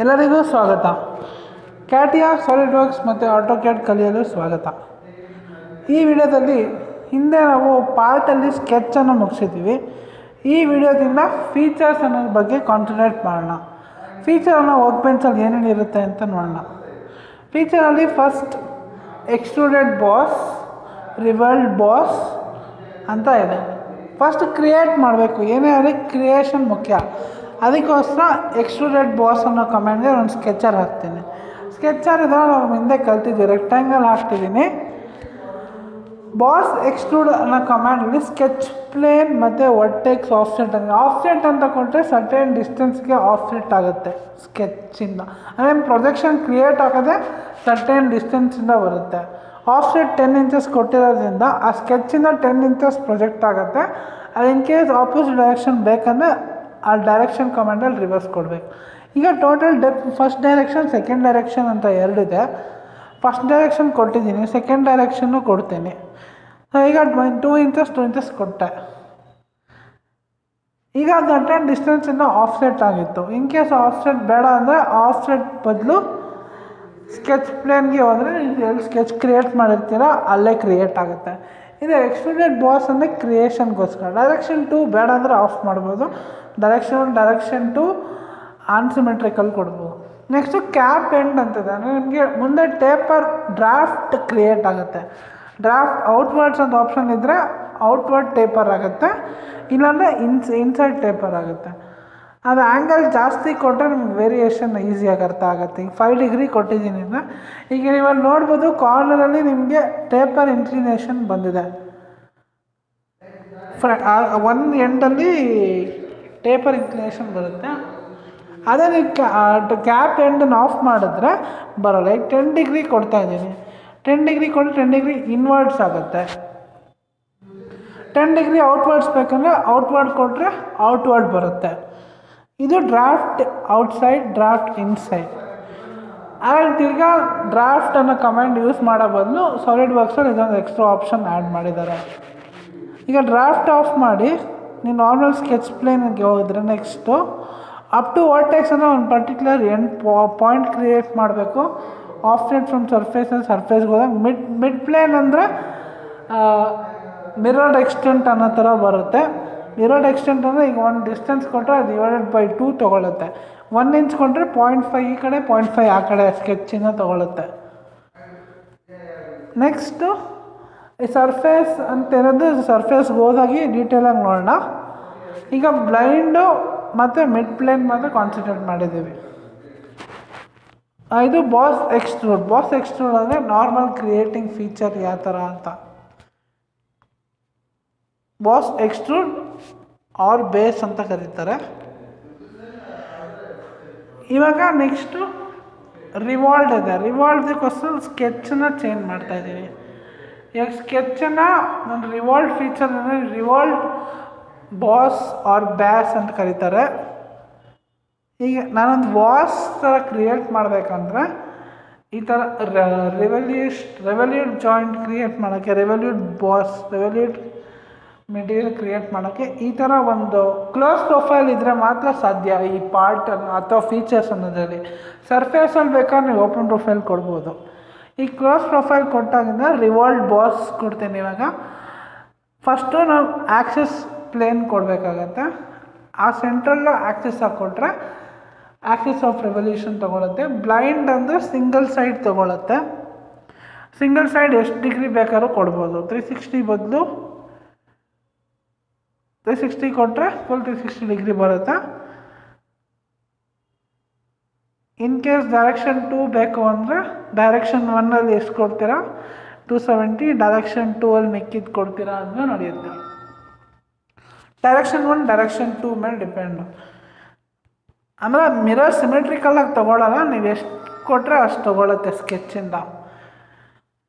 ಎಲ್ಲರಿಗೂ ಸ್ವಾಗತ. CATIA SolidWorks ಮತ್ತು ಆಟೋಕ್ಯಾಡ್ ಕಲಿಯಲು ಸ್ವಾಗತ. ಈ ವಿಡಿಯೋದಲ್ಲಿ ಹಿಂದೆ ನಾವು ಪಾರ್ಟಲ್ಲಿ ಸ್ಕೆಚ್ಚನ್ನು ಮುಗಿಸಿದ್ದೀವಿ. ಈ ವಿಡಿಯೋದಿಂದ ಫೀಚರ್ಸ್ ಅನ್ನೋದ್ರ ಬಗ್ಗೆ ಕಾನ್ಸಂಟ್ರೇಟ್ ಮಾಡೋಣ. ಫೀಚರನ್ನು ವರ್ಕ್ಬೆಂಚಲ್ಲಿ ಏನೇನು ಇರುತ್ತೆ ಅಂತ ನೋಡೋಣ. ಫೀಚರಲ್ಲಿ ಫಸ್ಟ್ ಎಕ್ಸ್ಟ್ರೂಡೆಡ್ ಬಾಸ್, ರಿವಲ್ಡ್ ಬಾಸ್ ಅಂತ ಇದೆ. ಫಸ್ಟ್ ಕ್ರಿಯೇಟ್ ಮಾಡಬೇಕು, ಏನೇ ಆಗಲಿ ಕ್ರಿಯೇಷನ್ ಮುಖ್ಯ. ಅದಕ್ಕೋಸ್ಕರ ಎಕ್ಸ್ಟ್ರೂಡೆಡ್ ಬಾಸ್ ಅನ್ನೋ ಕಮೆಂಡ್ಗೆ ಒಂದು ಸ್ಕೆಚರ್ ಹಾಕ್ತೀನಿ. ಸ್ಕೆಚರ್ ಇದನ್ನು ನಾವು ಹಿಂದೆ ಕಲ್ತಿದ್ವಿ, ರೆಕ್ಟ್ಯಾಂಗಲ್ ಹಾಕ್ತಿದ್ದೀನಿ. ಬಾಸ್ ಎಕ್ಸ್ಟ್ರೂಡ್ ಅನ್ನೋ ಕಮ್ಯಾಂಡಲ್ಲಿ ಸ್ಕೆಚ್ ಪ್ಲೇನ್ ಮತ್ತು ವರ್ಟೆಕ್ಸ್ ಆಫ್ಸೆಟ್ ಅಂದರೆ ಆಫ್ಸೆಟ್ ಅಂತ ಕೊಟ್ಟರೆ ಸರ್ಟೇನ್ ಡಿಸ್ಟೆನ್ಸ್ಗೆ ಆಫ್ಸೆಟ್ ಆಗುತ್ತೆ ಸ್ಕೆಚ್ಚಿಂದ. ಅಂದರೆ ಪ್ರೊಜೆಕ್ಷನ್ ಕ್ರಿಯೇಟ್ ಆಗೋದೇ ಸರ್ಟೇನ್ ಡಿಸ್ಟೆನ್ಸಿಂದ ಬರುತ್ತೆ. ಆಫ್ಸೆಟ್ 10 ಇಂಚಸ್ ಕೊಟ್ಟಿರೋದ್ರಿಂದ ಆ ಸ್ಕೆಚ್ಚಿಂದ 10 ಇಂಚಸ್ ಪ್ರೊಜೆಕ್ಟ್ ಆಗುತ್ತೆ. ಅದು ಇನ್ ಕೇಸ್ ಆಪೋಸಿಟ್ ಡೈರೆಕ್ಷನ್ ಬೇಕಂದರೆ ಆ ಡೈರೆಕ್ಷನ್ ಕಮಾಂಡಲ್ಲಿ ರಿವರ್ಸ್ ಕೊಡಬೇಕು. ಈಗ total depth first direction, second direction ಅಂತ ಎರಡಿದೆ. ಫಸ್ಟ್ ಡೈರೆಕ್ಷನ್ ಕೊಟ್ಟಿದ್ದೀನಿ, ಸೆಕೆಂಡ್ ಡೈರೆಕ್ಷನ್ನು ಕೊಡ್ತೀನಿ. ಈಗ 2 ಇಂಚಸ್ ಕೊಟ್ಟೆ. ಈಗ ಸರ್ಟೇನ್ ಡಿಸ್ಟೆನ್ಸಿಂದ ಆಫ್ಸೆಟ್ ಆಗಿತ್ತು. ಇನ್ ಕೇಸ್ ಆಫ್ಸೆಟ್ ಬೇಡ ಅಂದರೆ ಆಫ್ಸೆಟ್ ಬದಲು ಸ್ಕೆಚ್ ಪ್ಲೇನ್ಗೆ ಹೋದರೆ ಎಲ್ಲಿ ಸ್ಕೆಚ್ ಕ್ರಿಯೇಟ್ ಮಾಡಿರ್ತೀರ ಅಲ್ಲೇ ಕ್ರಿಯೇಟ್ ಆಗುತ್ತೆ. ಇದು ಎಕ್ಸ್ಟ್ರೂಡೆಡ್ ಬಾಸ್ ಅಂದರೆ ಕ್ರಿಯೇಷನ್ಗೋಸ್ಕರ. ಡೈರೆಕ್ಷನ್ 2 ಬೇಡ ಅಂದರೆ ಆಫ್ ಮಾಡ್ಬೋದು. ಡೈರೆಕ್ಷನ್ 1, ಡೈರೆಕ್ಷನ್ 2 ಆನ್ಸಿಮೆಟ್ರಿಕಲ್ ಕೊಡ್ಬೋದು. ನೆಕ್ಸ್ಟು ಕ್ಯಾಪ್ ಎಂಡ್ ಅಂತಿದೆ. ಅಂದರೆ ನಿಮಗೆ ಮುಂದೆ ಟೇಪರ್ ಡ್ರಾಫ್ಟ್ ಕ್ರಿಯೇಟ್ ಆಗುತ್ತೆ. ಡ್ರಾಫ್ಟ್ ಔಟ್ವರ್ಡ್ಸ್ ಅಂತ ಆಪ್ಷನ್ ಇದ್ದರೆ ಔಟ್ವರ್ಡ್ ಟೇಪರ್ ಆಗುತ್ತೆ, ಇಲ್ಲಾಂದರೆ ಇನ್ಸೈಡ್ ಟೇಪರ್ ಆಗುತ್ತೆ. ಅದು ಆ್ಯಂಗಲ್ ಜಾಸ್ತಿ ಕೊಟ್ಟರೆ ನಿಮ್ಗೆ ವೇರಿಯೇಷನ್ ಈಸಿಯಾಗಿ ಅರ್ಥ ಆಗುತ್ತೆ. ಈಗ 5 ಡಿಗ್ರಿ ಕೊಟ್ಟಿದ್ದೀನಿ. ಈಗ ನೀವಲ್ಲಿ ನೋಡ್ಬೋದು ಕಾರ್ನರಲ್ಲಿ ನಿಮಗೆ ಟೇಪರ್ ಇನ್ಕ್ಲಿನೇಷನ್ ಬಂದಿದೆ. ಒಂದು ಎಂಡಲ್ಲಿ ಟೇಪರ್ ಇನ್ಕ್ಲಿನೇಷನ್ ಬರುತ್ತೆ. ಅದೇ ನೀವು ಕ್ಯಾಪ್ ಎಂಡನ್ನು ಆಫ್ ಮಾಡಿದ್ರೆ ಬರೋಲ್ಲ. ಈಗ 10 ಡಿಗ್ರಿ ಕೊಡ್ತಾಯಿದ್ದೀನಿ. 10 ಡಿಗ್ರಿ ಕೊಟ್ಟರೆ 10 ಡಿಗ್ರಿ ಇನ್ವರ್ಡ್ಸ್ ಆಗುತ್ತೆ. 10 ಡಿಗ್ರಿ ಔಟ್ವರ್ಡ್ಸ್ ಬೇಕಂದರೆ ಔಟ್ವರ್ಡ್ ಕೊಟ್ಟರೆ ಔಟ್ವರ್ಡ್ ಬರುತ್ತೆ. ಇದು ಡ್ರಾಫ್ಟ್ ಔಟ್ಸೈಡ್, ಡ್ರಾಫ್ಟ್ ಇನ್ಸೈಡ್. ಆಮೇಲೆ ತಿರ್ಗಾ ಡ್ರಾಫ್ಟ್ ಅನ್ನೋ ಕಮೆಂಟ್ ಯೂಸ್ ಮಾಡೋ ಬದಲು ಸಾಲಿಡ್ ವರ್ಕ್ಸಲ್ಲಿ ಇದೊಂದು ಎಕ್ಸ್ಟ್ರಾ ಆಪ್ಷನ್ ಆ್ಯಡ್ ಮಾಡಿದ್ದಾರೆ. ಈಗ ಡ್ರಾಫ್ಟ್ ಆಫ್ ಮಾಡಿ ನೀವು ನಾರ್ಮಲ್ ಸ್ಕೆಚ್ ಪ್ಲೇನ್ಗೆ ಹೋಗಿದ್ರೆ ನೆಕ್ಸ್ಟು ಅಪ್ ಟು ವರ್ಟೆಕ್ಸ್ ಅಂದರೆ ಒಂದು ಪರ್ಟಿಕ್ಯುಲರ್ ಎಂಡ್ ಪಾಯಿಂಟ್ ಕ್ರಿಯೇಟ್ ಮಾಡಬೇಕು. ಆಫ್ಸೆಟ್ ಫ್ರಮ್ ಸರ್ಫೇಸಲ್ಲಿ ಸರ್ಫೇಸ್ಗೆ ಹೋದಾಗ ಮಿಡ್ ಪ್ಲೇನ್ ಅಂದರೆ ಮಿರರ್ಡ್ ಎಕ್ಸ್ಟೆಂಟ್ ಅನ್ನೋ ಥರ ಬರುತ್ತೆ. ಮಿರರ್ಡ್ ಎಕ್ಸ್ಟೆಂಟ್ ಅಂದರೆ ಈಗ ಒಂದು ಡಿಸ್ಟೆನ್ಸ್ ಕೊಟ್ಟರೆ ಅದು /2 ತೊಗೊಳುತ್ತೆ. 1 ಇಂಚ್ ಕೊಟ್ಟರೆ 0.5 ಈ ಕಡೆ 0.5 ಆ ಕಡೆ ಸ್ಕೆಚ್ಚಿಂದ ತೊಗೊಳುತ್ತೆ. ನೆಕ್ಸ್ಟು ಈ ಸರ್ಫೇಸ್ ಅಂತಿರೋದು ಸರ್ಫೇಸ್ಗೆ ಹೋದಾಗಿ ಡೀಟೇಲಾಗಿ ನೋಡೋಣ. ಈಗ ಬ್ಲೈಂಡು ಮತ್ತು ಮಿಡ್ ಪ್ಲೇನ್ ಮಾತ್ರ ಕಾನ್ಸಂಟ್ರೇಟ್ ಮಾಡಿದ್ದೀವಿ. ಇದು ಬಾಸ್ ಎಕ್ಸ್ಟ್ರೂಡ್. ಬಾಸ್ ಎಕ್ಸ್ಟ್ರೂಡ್ ಅಂದರೆ ನಾರ್ಮಲ್ ಕ್ರಿಯೇಟಿಂಗ್ ಫೀಚರ್ ಯಾವ ಥರ ಅಂತ. ಬಾಸ್ ಎಕ್ಸ್ಟ್ರೂಡ್ ಆರ್ ಬೇಸ್ ಅಂತ ಕರೀತಾರೆ. ಇವಾಗ ನೆಕ್ಸ್ಟು ರಿವಾಲ್ಡ್ ಇದೆ. ರಿವಾಲ್ಡ್ಗೋಸ್ಕರ ಸ್ಕೆಚ್ಚನ್ನು ಚೇಂಜ್ ಮಾಡ್ತಾಯಿದ್ದೀವಿ. ಇವಾಗ ಸ್ಕೆಚ್ಚನ್ನು ನಾನು ರಿವಾಲ್ಡ್ ಫೀಚರ್ ಅಂದರೆ ರಿವಾಲ್ಡ್ ಬಾಸ್ ಆರ್ ಬ್ಯಾಸ್ ಅಂತ ಕರೀತಾರೆ. ಈಗ ನಾನೊಂದು ಬಾಸ್ ಥರ ಕ್ರಿಯೇಟ್ ಮಾಡಬೇಕಂದ್ರೆ ಈ ಥರ ರೆವಲ್ಯೂಟ್ ಜಾಯಿಂಟ್ ಕ್ರಿಯೇಟ್ ಮಾಡೋಕ್ಕೆ, ರೆವಲ್ಯೂಟ್ ಬಾಸ್, ರೆವಲ್ಯೂಟ್ ಮೆಟೀರಿಯಲ್ ಕ್ರಿಯೇಟ್ ಮಾಡೋಕ್ಕೆ ಈ ಥರ ಒಂದು ಕ್ಲೋಸ್ ಪ್ರೊಫೈಲ್ ಇದ್ದರೆ ಮಾತ್ರ ಸಾಧ್ಯ ಈ ಪಾರ್ಟ್ ಅಥವಾ ಫೀಚರ್ಸ್ ಅನ್ನೋದ್ರಲ್ಲಿ. ಸರ್ಫೇಸಲ್ಲಿ ಬೇಕಾದ್ರೆ ನೀವು ಓಪನ್ ಪ್ರೊಫೈಲ್ ಕೊಡ್ಬೋದು. ಈ ಕ್ಲೋಸ್ ಪ್ರೊಫೈಲ್ ಕೊಟ್ಟಾಗಿಂದ ರಿವಾಲ್ಡ್ ಬಾಸ್ ಕೊಡ್ತೀನಿ. ಇವಾಗ ಫಸ್ಟು ನಾವು ಆ್ಯಕ್ಸಸ್ ಪ್ಲೇನ್ ಕೊಡಬೇಕಾಗತ್ತೆ. ಆ ಸೆಂಟ್ರಲ್ಲ ಆ್ಯಕ್ಸಸ್ ಹಾಕ್ಕೊಟ್ರೆ ಆ್ಯಕ್ಸಸ್ ಆಫ್ ರೆವಲ್ಯೂಷನ್ ತೊಗೊಳುತ್ತೆ. ಬ್ಲೈಂಡ್ ಅಂದರೆ ಸಿಂಗಲ್ ಸೈಡ್ ತೊಗೊಳುತ್ತೆ. ಸಿಂಗಲ್ ಸೈಡ್ ಎಷ್ಟು ಡಿಗ್ರಿ ಬೇಕಾದ್ರೂ ಕೊಡ್ಬೋದು. 360 ಬದಲು 360 ಕೊಟ್ಟರೆ ಫುಲ್ 360 ಡಿಗ್ರಿ ಬರುತ್ತೆ. ಇನ್ ಕೇಸ್ ಡೈರೆಕ್ಷನ್ 2 ಬೇಕು ಅಂದರೆ ಡೈರೆಕ್ಷನ್ 1ಅಲ್ಲಿ ಎಷ್ಟು ಕೊಡ್ತೀರಾ 270, ಡೈರೆಕ್ಷನ್ 2ಅಲ್ಲಿ ಮಿಕ್ಕಿದ್ದು ಕೊಡ್ತೀರಾ ಅದನ್ನು ನಡೆಯುತ್ತೆ. ಡೈರೆಕ್ಷನ್ 1 ಡೈರೆಕ್ಷನ್ 2 ಮೇಲೆ ಡಿಪೆಂಡು. ಅಂದರೆ ಮಿರರ್ ಸಿಮೆಟ್ರಿಕಲಾಗಿ ತೊಗೊಳ್ಳೋಲ್ಲ, ನೀವು ಎಷ್ಟು ಕೊಟ್ಟರೆ ಅಷ್ಟು ತೊಗೊಳುತ್ತೆ ಸ್ಕೆಚ್ಚಿಂದ.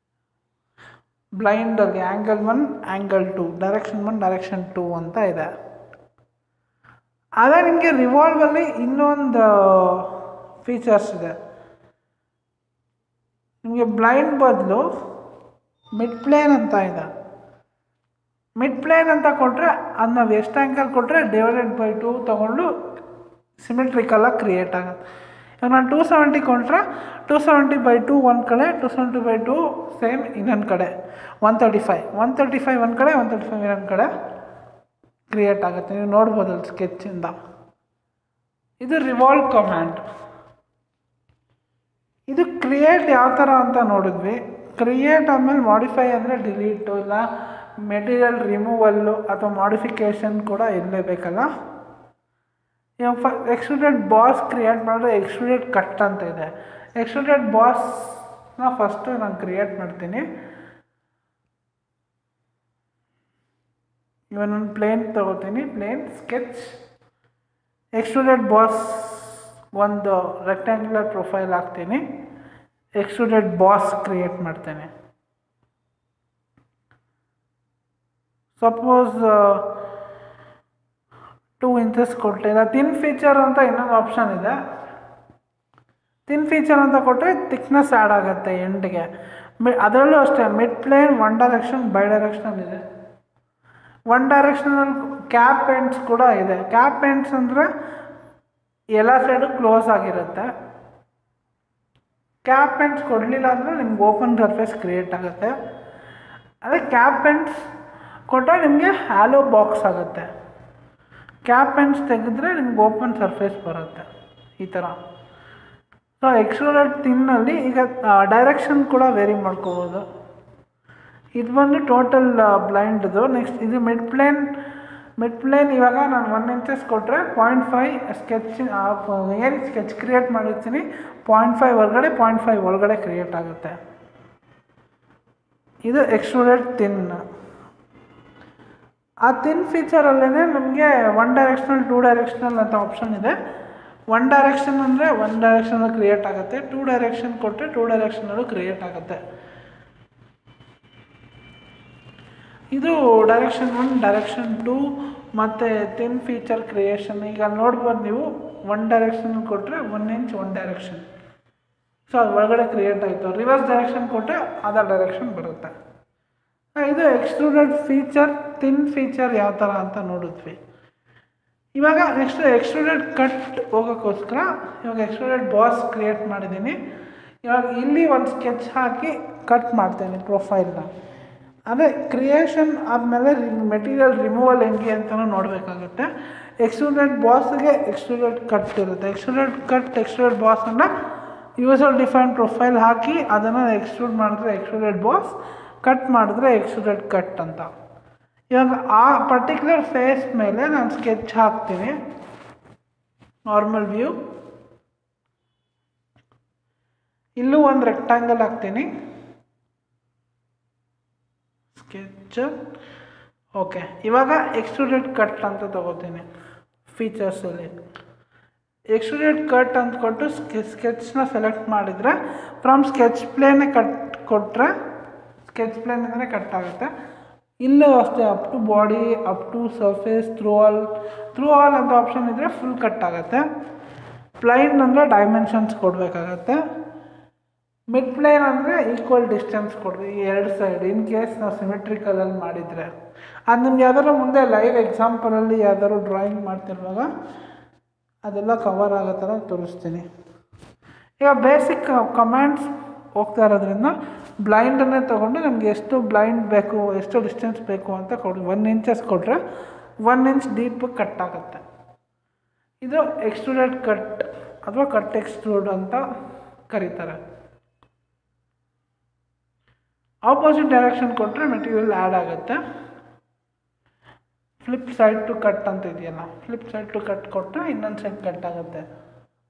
ಬ್ಲೈಂಡಲ್ಲಿ ಆ್ಯಂಗಲ್ 1, ಆ್ಯಂಗಲ್ 2, ಡೈರೆಕ್ಷನ್ 1, ಡೈರೆಕ್ಷನ್ 2 ಅಂತ ಇದೆ. ಅದೇ ನಿಮಗೆ ರಿವಾಲ್ವಲ್ಲಿ ಇನ್ನೊಂದು ಫೀಚರ್ಸ್ ಇದೆ. ನಿಮಗೆ ಬ್ಲೈಂಡ್ ಬದಲು ಮಿಡ್ ಪ್ಲೇನ್ ಅಂತ ಇದೆ. ಮಿಡ್ ಪ್ಲೇನ್ ಅಂತ ಕೊಟ್ಟರೆ ಅದು ನಾವು ಎಷ್ಟು ಆ್ಯಂಗಲ್ ಕೊಟ್ಟರೆ /2 ತೊಗೊಂಡು ಸಿಮೆಟ್ರಿಕಲಾಗಿ ಕ್ರಿಯೇಟ್ ಆಗುತ್ತೆ. ಇವಾಗ ನಾನು 270 ಕೊಟ್ಟರೆ 270/2 ಒಂದು ಕಡೆ, 270/2 ಸೇಮ್ ಇನ್ನೊಂದು ಕಡೆ, 135 ಒಂದು ಕಡೆ, 135 ಇನ್ನೊಂದು ಕಡೆ ಕ್ರಿಯೇಟ್ ಆಗುತ್ತೆ. ನೀವು ನೋಡ್ಬೋದು ಅಲ್ಲಿ ಸ್ಕೆಚ್ಚಿಂದ. ಇದು ರಿವಾಲ್ವ್ ಕಮ್ಯಾಂಡ್. ಇದು ಕ್ರಿಯೇಟ್ ಯಾವ ಥರ ಅಂತ ನೋಡಿದ್ವಿ. ಕ್ರಿಯೇಟ್ ಆದಮೇಲೆ ಮಾಡಿಫೈ ಅಂದರೆ ಡಿಲೀಟು ಇಲ್ಲ ಮೆಟೀರಿಯಲ್ ರಿಮೂವಲ್ಲು ಅಥವಾ ಮಾಡಿಫಿಕೇಷನ್ ಕೂಡ ಇರಲೇಬೇಕಲ್ಲ. ಇವಾಗ ಎಕ್ಸ್ಟ್ರೂಡೆಡ್ ಬಾಸ್ ಕ್ರಿಯೇಟ್ ಮಾಡಿದ್ರೆ ಎಕ್ಸ್ಟ್ರೂಡೆಡ್ ಕಟ್ ಅಂತ ಇದೆ. ಎಕ್ಸ್ಟ್ರೂಡೆಡ್ ಬಾಸ್ನ ಫಸ್ಟು ನಾನು ಕ್ರಿಯೇಟ್ ಮಾಡ್ತೀನಿ. ಇವಾಗ ನಾನು ಪ್ಲೇನ್ ತಗೋತೀನಿ, ಪ್ಲೇನ್ ಸ್ಕೆಚ್ ಎಕ್ಸ್ಟ್ರೂಡೆಡ್ ಬಾಸ್ ಒಂದು ರೆಕ್ಟ್ಯಾಂಗ್ಯುಲರ್ ಪ್ರೊಫೈಲ್ ಹಾಕ್ತೀನಿ, ಎಕ್ಸ್ಟ್ರೂಡೆಡ್ ಬಾಸ್ ಕ್ರಿಯೇಟ್ ಮಾಡ್ತೇನೆ. ಸಪೋಸ್ 2 ಇಂಚಸ್ ಕೊಟ್ಟೆ. ಇಲ್ಲ ಥಿನ್ ಫೀಚರ್ ಅಂತ ಇನ್ನೊಂದು ಆಪ್ಷನ್ ಇದೆ. ಥಿನ್ ಫೀಚರ್ ಅಂತ ಕೊಟ್ಟರೆ ಥಿಕ್ನೆಸ್ ಆ್ಯಡ್ ಆಗುತ್ತೆ ಎಂಡ್ಗೆ. ಅದರಲ್ಲೂ ಅಷ್ಟೇ mid plane 1 direction by directional ಇದೆ. 1 ಡೈರೆಕ್ಷನಲ್ ಕ್ಯಾಪ್ ಎಂಡ್ಸ್ ಕೂಡ ಇದೆ. ಕ್ಯಾಪ್ ಎಂಡ್ಸ್ ಅಂದರೆ ಎಲ್ಲ ಸೈಡು ಕ್ಲೋಸ್ ಆಗಿರುತ್ತೆ. ಕ್ಯಾಪ್ ಎಂಡ್ಸ್ ಕೊಡಲಿಲ್ಲ ಅಂದರೆ ನಿಮ್ಗೆ ಓಪನ್ ಸರ್ಫೇಸ್ ಕ್ರಿಯೇಟ್ ಆಗುತ್ತೆ. ಅದೇ ಕ್ಯಾಪ್ ಎಂಡ್ಸ್ ಕೊಟ್ಟರೆ ನಿಮಗೆ ಹ್ಯಾಲೋ ಬಾಕ್ಸ್ ಆಗುತ್ತೆ. ಕ್ಯಾಪ್ ಎಂಡ್ಸ್ ತೆಗೆದ್ರೆ ನಿಮ್ಗೆ ಓಪನ್ ಸರ್ಫೇಸ್ ಬರುತ್ತೆ ಈ ಥರ. ಸೊ ಎಕ್ಸ್ಟ್ರೂಡೆಡ್ ಥಿನ್ನಲ್ಲಿ ಈಗ ಡೈರೆಕ್ಷನ್ ಕೂಡ ವೇರಿ ಮಾಡ್ಕೋಬೋದು. ಇದು ಬಂದು ಟೋಟಲ್ ಬ್ಲೈಂಡ್ದು. ನೆಕ್ಸ್ಟ್ ಇದು ಮಿಡ್ ಪ್ಲೇನ್ ಇವಾಗ ನಾನು 1 ಇಂಚಸ್ ಕೊಟ್ಟರೆ 0.5 ಸ್ಕೆಚ್ ಏನು ಸ್ಕೆಚ್ ಕ್ರಿಯೇಟ್ ಮಾಡಿರ್ತೀನಿ 0.5 ಹೊರಗಡೆ 0.5 ಒಳಗಡೆ ಕ್ರಿಯೇಟ್ ಆಗುತ್ತೆ. ಇದು ಎಕ್ಸ್ಟ್ರೂಡೆಡ್ ಥಿನ್. ಆ ಥಿನ್ ಫೀಚರಲ್ಲೇ ನಮಗೆ 1 ಡೈರೆಕ್ಷನಲ್ 2 ಡೈರೆಕ್ಷನಲ್ ಅಂತ ಆಪ್ಷನ್ ಇದೆ. 1 ಡೈರೆಕ್ಷನ್ ಅಂದರೆ 1 ಡೈರೆಕ್ಷನಲ್ಲೂ ಕ್ರಿಯೇಟ್ ಆಗುತ್ತೆ, 2 ಡೈರೆಕ್ಷನ್ ಕೊಟ್ಟರೆ 2 ಡೈರೆಕ್ಷನಲ್ಲೂ ಕ್ರಿಯೇಟ್ ಆಗುತ್ತೆ. ಇದು ಡೈರೆಕ್ಷನ್ 1 ಡೈರೆಕ್ಷನ್ 2 ಮತ್ತು ಥಿನ್ ಫೀಚರ್ ಕ್ರಿಯೇಷನ್. ಈಗ ನೋಡ್ಬೋದು ನೀವು 1 ಡೈರೆಕ್ಷನ್ ಕೊಟ್ಟರೆ 1 ಇಂಚ್ 1 ಡೈರೆಕ್ಷನ್, ಸೊ ಅದು ಒಳಗಡೆ ಕ್ರಿಯೇಟ್ ಆಯಿತು. ರಿವರ್ಸ್ ಡೈರೆಕ್ಷನ್ ಕೊಟ್ಟರೆ ಅದರ್ ಡೈರೆಕ್ಷನ್ ಬರುತ್ತೆ. ಇದು ಎಕ್ಸ್ಟ್ರೂಡೆಡ್ ಫೀಚರ್ ಥಿನ್ ಫೀಚರ್ ಯಾವ ಥರ ಅಂತ ನೋಡಿದ್ವಿ. ಇವಾಗ ನೆಕ್ಸ್ಟ್ ಎಕ್ಸ್ಟ್ರೂಡೆಡ್ ಕಟ್ ಹೋಗೋಕ್ಕೋಸ್ಕರ ಇವಾಗ ಎಕ್ಸ್ಟ್ರೂಡೆಡ್ ಬಾಸ್ ಕ್ರಿಯೇಟ್ ಮಾಡಿದ್ದೀನಿ. ಇವಾಗ ಇಲ್ಲಿ ಒಂದು ಸ್ಕೆಚ್ ಹಾಕಿ ಕಟ್ ಮಾಡ್ತೇನೆ ಪ್ರೊಫೈಲ್ನ. ಅದೇ ಕ್ರಿಯೇಷನ್ ಆದಮೇಲೆ ಮೆಟೀರಿಯಲ್ ರಿಮೂವಲ್ ಹೆಂಗೆ ಅಂತಲೂ ನೋಡಬೇಕಾಗುತ್ತೆ. ಎಕ್ಸ್ಟ್ರೂಡೆಡ್ ಬಾಸ್ಗೆ ಎಕ್ಸ್ಟ್ರೂಡೆಡ್ ಕಟ್ ಇರುತ್ತೆ. ಎಕ್ಸ್ಟ್ರೂಡೆಡ್ ಬಾಸನ್ನು ಯೂಸರ್ ಡಿಫೈನ್ ಪ್ರೊಫೈಲ್ ಹಾಕಿ ಅದನ್ನು ಎಕ್ಸ್ಟ್ರೂಡ್ ಮಾಡಿದ್ರೆ ಎಕ್ಸ್ಟ್ರೂಡೆಡ್ ಬಾಸ್, ಕಟ್ ಮಾಡಿದ್ರೆ ಎಕ್ಸ್ಟ್ರೂಡೆಡ್ ಕಟ್ ಅಂತ. ಇವಾಗ ಆ ಪರ್ಟಿಕ್ಯುಲರ್ ಫೇಸ್ ಮೇಲೆ ನಾನು ಸ್ಕೆಚ್ ಹಾಕ್ತೀನಿ. ನಾರ್ಮಲ್ ವ್ಯೂ, ಇಲ್ಲೂ ಒಂದು ರೆಕ್ಟ್ಯಾಂಗಲ್ ಹಾಕ್ತೀನಿ, ಸ್ಕೆಚ್. ಓಕೆ, ಇವಾಗ ಎಕ್ಸ್ಟ್ರೂಡೆಡ್ ಕಟ್ ಅಂತ ತಗೋತೀನಿ. ಫೀಚರ್ಸಲ್ಲಿ ಎಕ್ಸ್ಟ್ರೂಡೆಡ್ ಕಟ್ ಅಂತ ಕೊಟ್ಟು ಸ್ಕೆಚ್ನ ಸೆಲೆಕ್ಟ್ ಮಾಡಿದರೆ ಫ್ರಮ್ ಸ್ಕೆಚ್ ಪ್ಲೇನೇ ಕಟ್ ಕೊಟ್ಟರೆ ಸ್ಕೆಚ್ ಪ್ಲೇನಿಂದನೇ ಕಟ್ ಆಗುತ್ತೆ. ಇಲ್ಲೂ ಅಷ್ಟೇ up to body, up to surface, through all ಅಂತ ಆಪ್ಷನ್ ಇದ್ದರೆ ಫುಲ್ ಕಟ್ ಆಗುತ್ತೆ. ಪ್ಲೈನ್ ಅಂದರೆ ಡೈಮೆನ್ಷನ್ಸ್ ಕೊಡಬೇಕಾಗತ್ತೆ. ಮಿಡ್ ಪ್ಲೇನ್ ಅಂದರೆ ಈಕ್ವಲ್ ಡಿಸ್ಟೆನ್ಸ್ ಕೊಡ್ಬೇಕು ಎರಡು ಸೈಡ್, ಇನ್ ಕೇಸ್ ನಾವು ಸಿಮೆಟ್ರಿಕಲಲ್ಲಿ ಮಾಡಿದರೆ. ಅದು ನಿಮ್ಗೆ ಯಾವ್ದಾದ್ರು ಮುಂದೆ ಲೈವ್ ಎಕ್ಸಾಂಪಲಲ್ಲಿ ಯಾವ್ದಾದ್ರು ಡ್ರಾಯಿಂಗ್ ಮಾಡ್ತಿರುವಾಗ ಅದೆಲ್ಲ ಕವರ್ ಆಗೋ ಥರ ತೋರಿಸ್ತೀನಿ. ಈಗ ಬೇಸಿಕ್ ಕಮ್ಯಾಂಡ್ಸ್ ಹೋಗ್ತಾ ಇರೋದ್ರಿಂದ ಬ್ಲೈಂಡನ್ನೇ ತೊಗೊಂಡು ನಮಗೆ ಎಷ್ಟು ಬ್ಲೈಂಡ್ ಬೇಕು, ಎಷ್ಟು ಡಿಸ್ಟೆನ್ಸ್ ಬೇಕು ಅಂತ ಕೊಡಿ. 1 ಇಂಚಸ್ ಕೊಟ್ಟರೆ 1 ಇಂಚ್ ಡೀಪ್ ಕಟ್ ಆಗುತ್ತೆ. ಇದು ಎಕ್ಸ್ಟ್ರೂಡೆಡ್ ಕಟ್ ಅಥವಾ ಕಟ್ ಎಕ್ಸ್ಟ್ರೂಡ್ ಅಂತ ಕರೀತಾರೆ. ಆಪೋಸಿಟ್ ಡೈರೆಕ್ಷನ್ ಕೊಟ್ಟರೆ ಮೆಟೀರಿಯಲ್ ಆ್ಯಡ್ ಆಗುತ್ತೆ. ಫ್ಲಿಪ್ ಸೈಡ್ ಟು ಕಟ್ ಅಂತ ಇದೆಯಲ್ಲ, ಫ್ಲಿಪ್ ಸೈಡ್ ಟು ಕಟ್ ಕೊಟ್ಟರೆ ಇನ್ನೊಂದು ಸೈಡ್ ಕಟ್ ಆಗುತ್ತೆ.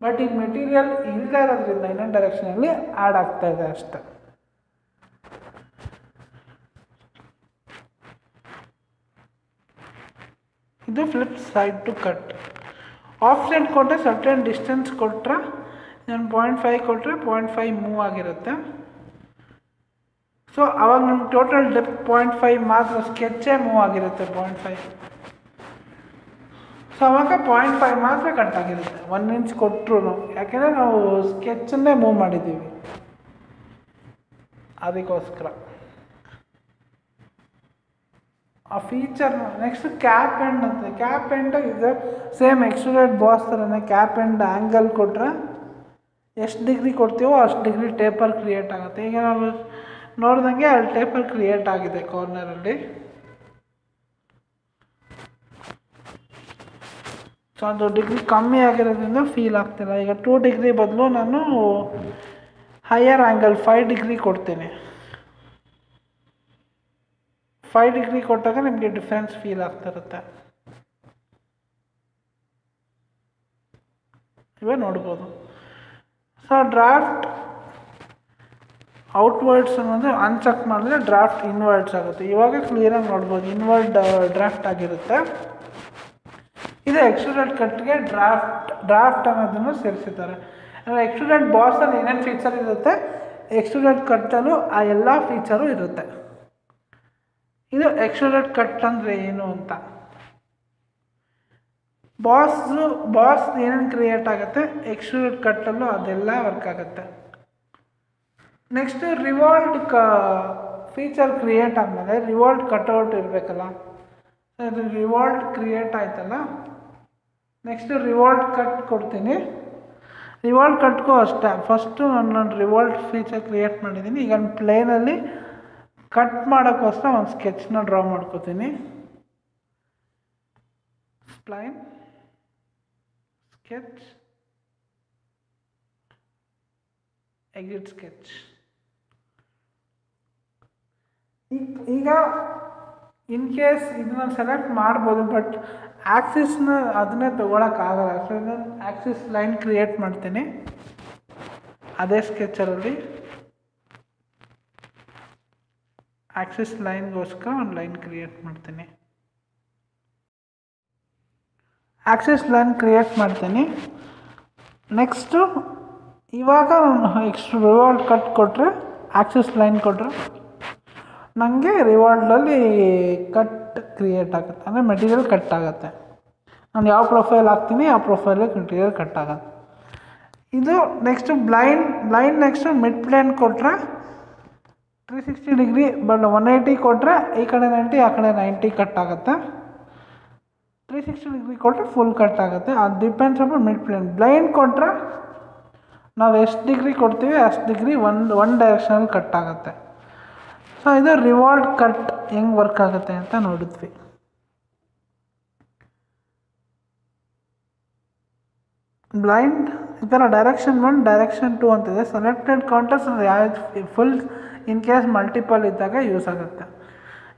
ಬಟ್ ಈಗ ಮೆಟೀರಿಯಲ್ ಇಲ್ಲದೆ ಇರೋದ್ರಿಂದ ಇನ್ನೊಂದು ಡೈರೆಕ್ಷನಲ್ಲಿ ಆ್ಯಡ್ ಆಗ್ತಾ ಇದೆ ಅಷ್ಟೆ. ಇದು flip side to cut. Off side ಕೊಟ್ಟರೆ ಸರ್ಟೆನ್ ಡಿಸ್ಟೆನ್ಸ್ ಕೊಟ್ಟರೆ, ನಾನು 0.5 ಕೊಟ್ಟರೆ 0.5 ಮೂವ್ ಆಗಿರುತ್ತೆ. ಸೊ ಅವಾಗ ನಮ್ಗೆ ಟೋಟಲ್ ಡೆಪ್ತ್ 0.5 ಮಾತ್ರ, ಸ್ಕೆಚ್ಚೇ ಮೂವ್ ಆಗಿರುತ್ತೆ 0.5. ಸೊ ಅವಾಗ 0.5 ಮಾತ್ರ ಕಟ್ ಆಗಿರುತ್ತೆ 1 ಇಂಚ್ ಕೊಟ್ಟರು, ಯಾಕೆಂದರೆ ನಾವು ಸ್ಕೆಚನ್ನೇ ಮೂವ್ ಮಾಡಿದ್ದೀವಿ ಅದಕ್ಕೋಸ್ಕರ. ಆ ಫೀಚರ್ ನೆಕ್ಸ್ಟ್ ಕ್ಯಾಪ್ ಎಂಡ್ ಅಂತ. ಕ್ಯಾಪ್ ಎಂಡ್ ಇದು ಸೇಮ್ ಎಕ್ಸ್ಟ್ರೂಡೆಡ್ ಬಾಸ್ ಥರನೇ. ಕ್ಯಾಪ್ ಎಂಡ್ ಆ್ಯಂಗಲ್ ಕೊಟ್ಟರೆ ಎಷ್ಟು ಡಿಗ್ರಿ ಕೊಡ್ತೀವೋ ಅಷ್ಟು ಡಿಗ್ರಿ ಟೇಪರ್ ಕ್ರಿಯೇಟ್ ಆಗುತ್ತೆ. ಈಗ ನಾವು ನೋಡ್ದಂಗೆ ಅಲ್ಲಿ ಟೇಪರ್ ಕ್ರಿಯೇಟ್ ಆಗಿದೆ ಕಾರ್ನರಲ್ಲಿ. ಸೊ ಅದು ಡಿಗ್ರಿ ಕಮ್ಮಿ ಆಗಿರೋದ್ರಿಂದ ಫೀಲ್ ಆಗ್ತಿಲ್ಲ. ಈಗ 2 ಡಿಗ್ರಿ ಬದಲು ನಾನು ಹೈಯರ್ ಆ್ಯಂಗಲ್ 5 ಡಿಗ್ರಿ ಕೊಡ್ತೀನಿ. 5 ಡಿಗ್ರಿ ಕೊಟ್ಟಾಗ ನಿಮಗೆ ಡಿಫ್ರೆನ್ಸ್ ಫೀಲ್ ಆಗ್ತಿರುತ್ತೆ. ಇವೇ ನೋಡ್ಬೋದು. ಸೊ ಡ್ರಾಫ್ಟ್ ಔಟ್ವರ್ಡ್ಸ್ ಅನ್ನೋದು ಅನ್ಚೆಕ್ ಮಾಡಿದ್ರೆ ಡ್ರಾಫ್ಟ್ ಇನ್ವರ್ಡ್ಸ್ ಆಗುತ್ತೆ. ಇವಾಗ ಕ್ಲಿಯರಾಗಿ ನೋಡ್ಬೋದು ಇನ್ವರ್ಡ್ ಡ್ರಾಫ್ಟ್ ಆಗಿರುತ್ತೆ. ಇದು ಎಕ್ಸ್ಟ್ರೂಡೆಡ್ ಕಟ್ಗೆ ಡ್ರಾಫ್ಟ್ ಅನ್ನೋದನ್ನು ಸೇರಿಸಿದ್ದಾರೆ. ಅಂದರೆ ಎಕ್ಸ್ಟ್ರೂಡೆಡ್ ಬಾಸಲ್ಲಿ ಏನೇನು ಫೀಚರ್ ಇರುತ್ತೆ ಎಕ್ಸ್ಟ್ರೂಡೆಡ್ ಕಟ್ಟಲ್ಲೂ ಆ ಎಲ್ಲ ಫೀಚರು ಇರುತ್ತೆ. ಇದು ಎಕ್ಸ್ಟ್ರೂಡೆಡ್ ಕಟ್ ಅಂದರೆ ಏನು ಅಂತ. ಬಾಸ್ ಏನೇನು ಕ್ರಿಯೇಟ್ ಆಗುತ್ತೆ ಎಕ್ಸ್ಟ್ರೂಡೆಡ್ ಕಟ್ಟಲ್ಲೂ ಅದೆಲ್ಲ ವರ್ಕ್ ಆಗುತ್ತೆ. ನೆಕ್ಸ್ಟು ರಿವಾಲ್ಡ್ ಫೀಚರ್ ಕ್ರಿಯೇಟ್ ಆದಮೇಲೆ ರಿವಾಲ್ಡ್ ಕಟ್ಔಟ್ ಇರಬೇಕಲ್ಲ. ಅದು ರಿವಾಲ್ಡ್ ಕ್ರಿಯೇಟ್ ಆಯ್ತಲ್ಲ, ನೆಕ್ಸ್ಟು ರಿವಾಲ್ಡ್ ಕಟ್ ಕೊಡ್ತೀನಿ. ರಿವಾಲ್ಡ್ ಕಟ್ಗೂ ಅಷ್ಟೇ, ಫಸ್ಟು ನಾನು ರಿವಾಲ್ಡ್ ಫೀಚರ್ ಕ್ರಿಯೇಟ್ ಮಾಡಿದ್ದೀನಿ. ಈಗ ನಾನು ಪ್ಲೇನಲ್ಲಿ ಕಟ್ ಮಾಡೋಕ್ಕೋಸ್ಕರ ಒಂದು ಸ್ಕೆಚ್ನ ಡ್ರಾ ಮಾಡ್ಕೋತೀನಿ. Spline sketch exit sketch. ಈಗ ಇನ್ ಕೇಸ್ ಇದನ್ನ ಸೆಲೆಕ್ಟ್ ಮಾಡ್ಬೋದು, ಬಟ್ ಆ್ಯಕ್ಸಿಸ್ನ ಅದನ್ನೇ ತೊಗೊಳಕ್ಕಾಗಲ್ಲ. ಸೊ ನಾನು ಆ್ಯಕ್ಸಿಸ್ ಲೈನ್ ಕ್ರಿಯೇಟ್ ಮಾಡ್ತೀನಿ ಅದೇ ಸ್ಕೆಚರಲ್ಲಿ. ಆ್ಯಕ್ಸಿಸ್ ಲೈನ್ಗೋಸ್ಕರ ಒಂದು ಲೈನ್ ಕ್ರಿಯೇಟ್ ಮಾಡ್ತೀನಿ. ಆ್ಯಕ್ಸಿಸ್ ಲೈನ್ ಕ್ರಿಯೇಟ್ ಮಾಡ್ತೀನಿ. ನೆಕ್ಸ್ಟು ಇವಾಗ ನಾನು ರಿವಾಲ್ಡ್ ಕಟ್ ಕೊಟ್ಟರೆ ಆ್ಯಕ್ಸಿಸ್ ಲೈನ್ ಕೊಟ್ಟರೆ ನನಗೆ ರಿವಾಲ್ಡಲ್ಲಿ ಕಟ್ ಕ್ರಿಯೇಟ್ ಆಗುತ್ತೆ, ಅಂದರೆ ಮೆಟೀರಿಯಲ್ ಕಟ್ ಆಗುತ್ತೆ. ನಾನು ಯಾವ ಪ್ರೊಫೈಲ್ ಹಾಕ್ತೀನಿ ಆ ಪ್ರೊಫೈಲಲ್ಲಿ ಮೆಟೀರಿಯಲ್ ಕಟ್ ಆಗುತ್ತೆ. ಇದು next blind next mid plane ಕೊಟ್ಟರೆ 360 ಡಿಗ್ರಿ, ಬಟ್ 180 ಕೊಟ್ಟರೆ ಈ ಕಡೆ 90 ಆ ಕಡೆ 90 ಕಟ್ ಆಗುತ್ತೆ. 360 ಡಿಗ್ರಿ ಕೊಟ್ಟರೆ ಫುಲ್ ಕಟ್ ಆಗುತ್ತೆ. ಅದು depends upon mid plane. Blind ಕೊಟ್ಟರೆ ನಾವು ಎಷ್ಟು ಡಿಗ್ರಿ ಕೊಡ್ತೀವಿ ಅಷ್ಟು ಡಿಗ್ರಿ ಒನ್ ಡೈರೆಕ್ಷನಲ್ಲಿ ಕಟ್ ಆಗುತ್ತೆ. ಸೊ ಇದು ರಿವಾಲ್ಡ್ ಕಟ್ ಹೆಂಗೆ ವರ್ಕ್ ಆಗುತ್ತೆ ಅಂತ ನೋಡಿದ್ವಿ. ಬ್ಲೈಂಡ್ ಈ ಥರ ಡೈರೆಕ್ಷನ್ 1 ಡೈರೆಕ್ಷನ್ 2 ಅಂತಿದೆ. ಸೆಲೆಕ್ಟೆಡ್ ಕೌಂಟರ್ಸ್ ಯಾವ ಫುಲ್ ಇನ್ ಕೇಸ್ ಮಲ್ಟಿಪಲ್ ಇದ್ದಾಗ ಯೂಸ್ ಆಗುತ್ತೆ.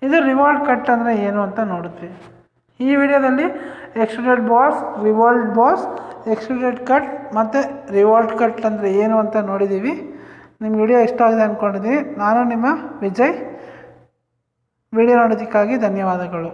ಇದು ರಿವಾಲ್ಡ್ ಕಟ್ ಅಂದರೆ ಏನು ಅಂತ ನೋಡಿದ್ವಿ. ಈ ವಿಡಿಯೋದಲ್ಲಿ extruded boss, revolved boss, extruded cut ಮತ್ತು ರಿವಾಲ್ಡ್ ಕಟ್ ಅಂದರೆ ಏನು ಅಂತ ನೋಡಿದ್ದೀವಿ. ನಿಮ್ಮ ವಿಡಿಯೋ ಇಷ್ಟ ಆಗಿದೆ ಅಂದ್ಕೊಂಡಿದ್ದೀನಿ. ನಾನು ನಿಮ್ಮ ವಿಜಯ್. ವಿಡಿಯೋ ನೋಡೋದಕ್ಕಾಗಿ ಧನ್ಯವಾದಗಳು.